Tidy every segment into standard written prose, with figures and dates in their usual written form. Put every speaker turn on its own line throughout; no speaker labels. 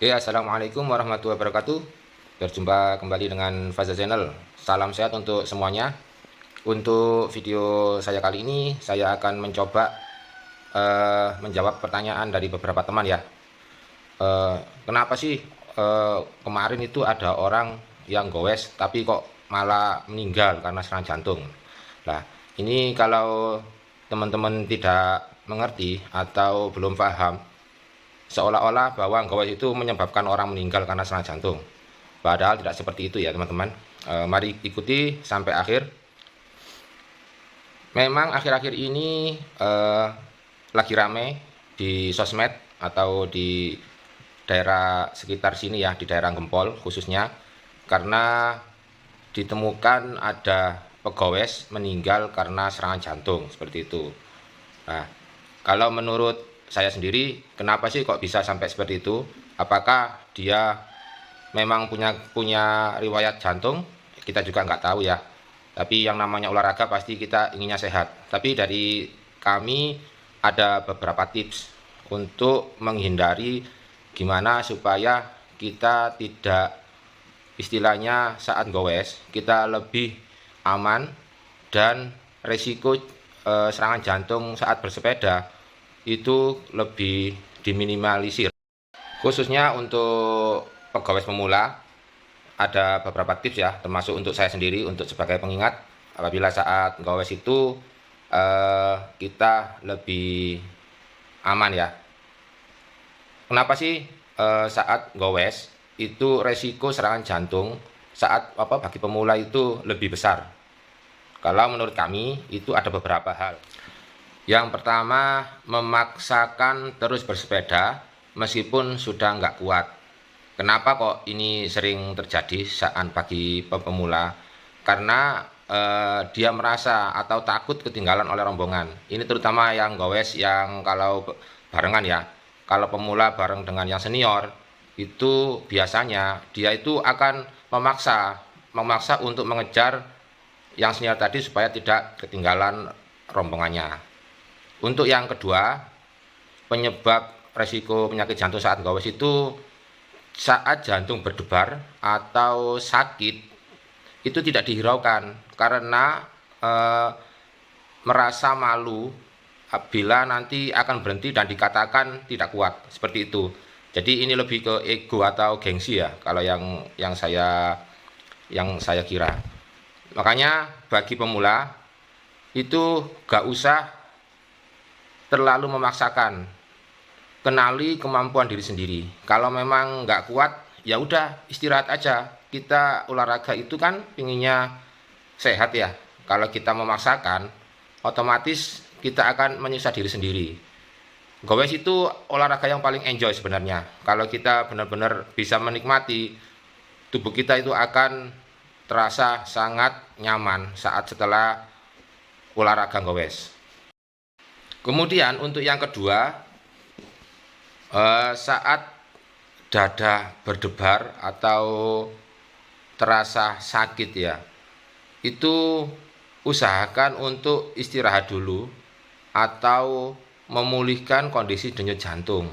Oke, assalamualaikum warahmatullahi wabarakatuh. Berjumpa kembali dengan Faza Channel. Salam sehat untuk semuanya. Untuk video saya kali ini, saya akan mencoba menjawab pertanyaan dari beberapa teman ya. Kenapa sih kemarin itu ada orang yang gowes, tapi kok malah meninggal karena serangan jantung? Nah, ini kalau teman-teman tidak mengerti atau belum paham, seolah-olah bahwa gowes itu menyebabkan orang meninggal karena serangan jantung. Padahal tidak seperti itu ya teman-teman. Mari ikuti sampai akhir. Memang akhir-akhir ini lagi rame di sosmed atau di daerah sekitar sini ya, di daerah Gempol khususnya, karena ditemukan ada pegawes meninggal karena serangan jantung seperti itu. Nah, kalau menurut saya sendiri, kenapa sih kok bisa sampai seperti itu? Apakah dia memang punya riwayat jantung? Kita juga nggak tahu ya. Tapi yang namanya olahraga pasti kita inginnya sehat. Tapi dari kami ada beberapa tips untuk menghindari gimana supaya kita tidak, istilahnya saat gowes kita lebih aman dan resiko serangan jantung saat bersepeda itu lebih diminimalisir. Khususnya untuk pegawai pemula ada beberapa tips ya, termasuk untuk saya sendiri, untuk sebagai pengingat apabila saat gowes itu kita lebih aman ya. Kenapa sih saat gowes itu resiko serangan jantung saat bagi pemula itu lebih besar? Kalau menurut kami itu ada beberapa hal. Yang pertama, memaksakan terus bersepeda meskipun sudah nggak kuat. Kenapa kok ini sering terjadi saat bagi pemula? Karena dia merasa atau takut ketinggalan oleh rombongan. Ini terutama yang gowes yang kalau barengan ya. Kalau pemula bareng dengan yang senior, itu biasanya dia itu akan memaksa untuk mengejar yang senior tadi supaya tidak ketinggalan rombongannya. Untuk yang kedua, penyebab resiko penyakit jantung saat gowes itu saat jantung berdebar atau sakit itu tidak dihiraukan karena merasa malu bila nanti akan berhenti dan dikatakan tidak kuat, seperti itu. Jadi ini lebih ke ego atau gengsi ya, kalau yang saya kira. Makanya bagi pemula itu gak usah terlalu memaksakan. Kenali kemampuan diri sendiri. Kalau memang nggak kuat, ya udah istirahat aja. Kita olahraga itu kan pinginnya sehat ya. Kalau kita memaksakan, otomatis kita akan menyiksa diri sendiri. Gowes itu olahraga yang paling enjoy sebenarnya. Kalau kita benar-benar bisa menikmati, tubuh kita itu akan terasa sangat nyaman saat setelah olahraga gowes. Kemudian untuk yang kedua, saat dada berdebar atau terasa sakit ya, itu usahakan untuk istirahat dulu atau memulihkan kondisi denyut jantung.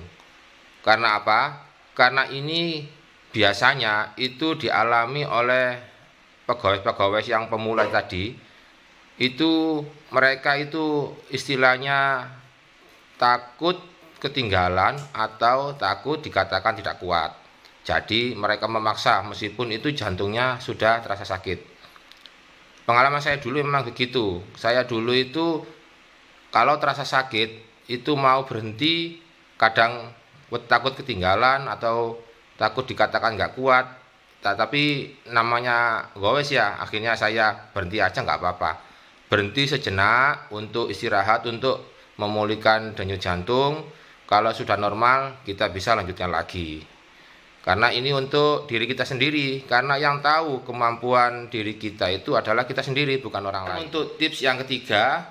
Karena apa? Karena ini biasanya itu dialami oleh pegawai-pegawai yang pemula tadi. Itu mereka itu istilahnya takut ketinggalan atau takut dikatakan tidak kuat. Jadi mereka memaksa meskipun itu jantungnya sudah terasa sakit. Pengalaman saya dulu memang begitu. Saya dulu itu kalau terasa sakit itu mau berhenti, kadang takut ketinggalan atau takut dikatakan nggak kuat. Tapi namanya gowes ya, akhirnya saya berhenti aja nggak apa-apa. Berhenti sejenak untuk istirahat, untuk memulihkan denyut jantung. Kalau sudah normal, kita bisa lanjutkan lagi. Karena ini untuk diri kita sendiri. Karena yang tahu kemampuan diri kita itu adalah kita sendiri, bukan orang lain. Untuk tips yang ketiga,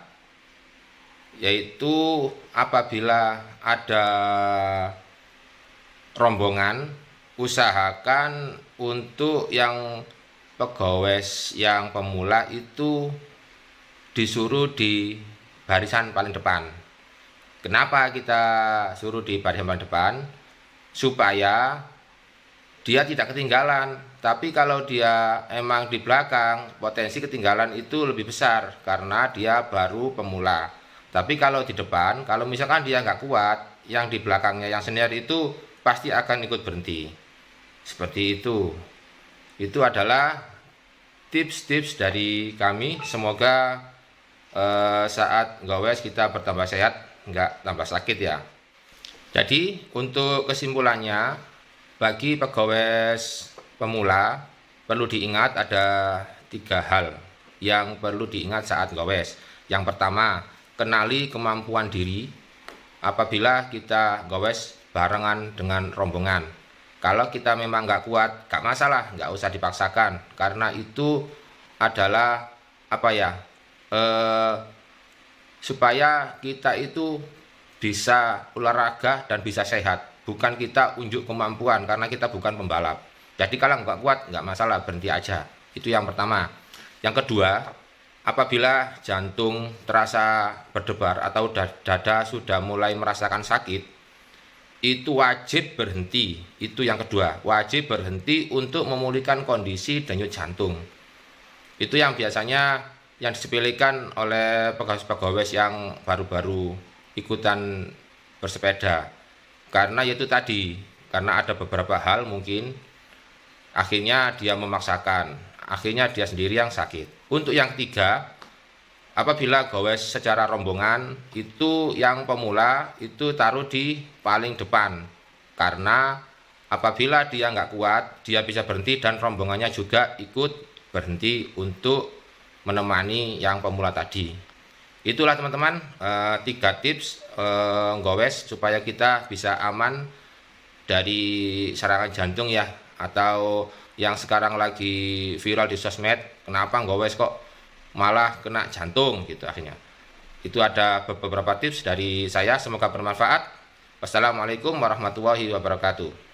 yaitu apabila ada rombongan, usahakan untuk yang pegawai yang pemula itu disuruh di barisan paling depan. Kenapa kita suruh di barisan paling depan? Supaya dia tidak ketinggalan. Tapi kalau dia emang di belakang, potensi ketinggalan itu lebih besar karena dia baru pemula. Tapi kalau di depan, kalau misalkan dia nggak kuat, yang di belakangnya yang senior itu pasti akan ikut berhenti. Seperti itu. Itu adalah tips-tips dari kami. Semoga saat gowes kita bertambah sehat, nggak tambah sakit ya. Jadi untuk kesimpulannya, bagi pegawai pemula perlu diingat ada 3 hal yang perlu diingat saat gowes. Yang pertama, kenali kemampuan diri apabila kita gowes barengan dengan rombongan. Kalau kita memang nggak kuat, nggak masalah, nggak usah dipaksakan, karena itu adalah supaya kita itu bisa olahraga dan bisa sehat, bukan kita unjuk kemampuan karena kita bukan pembalap. Jadi kalau nggak kuat, nggak masalah, berhenti aja. Itu yang pertama. Yang kedua, apabila jantung terasa berdebar atau dada sudah mulai merasakan sakit, itu wajib berhenti. Itu yang kedua, wajib berhenti untuk memulihkan kondisi denyut jantung. Itu yang biasanya yang disepelekan oleh pegawai yang baru-baru ikutan bersepeda. Karena yaitu tadi, karena ada beberapa hal mungkin akhirnya dia memaksakan, akhirnya dia sendiri yang sakit. Untuk yang ketiga, apabila gowes secara rombongan, itu yang pemula itu taruh di paling depan, karena apabila dia nggak kuat, dia bisa berhenti dan rombongannya juga ikut berhenti untuk menemani yang pemula tadi. Itulah teman-teman 3 tips gowes supaya kita bisa aman dari serangan jantung ya, atau yang sekarang lagi viral di sosmed, kenapa gowes kok malah kena jantung gitu akhirnya. Itu ada beberapa tips dari saya, semoga bermanfaat. Wassalamualaikum warahmatullahi wabarakatuh.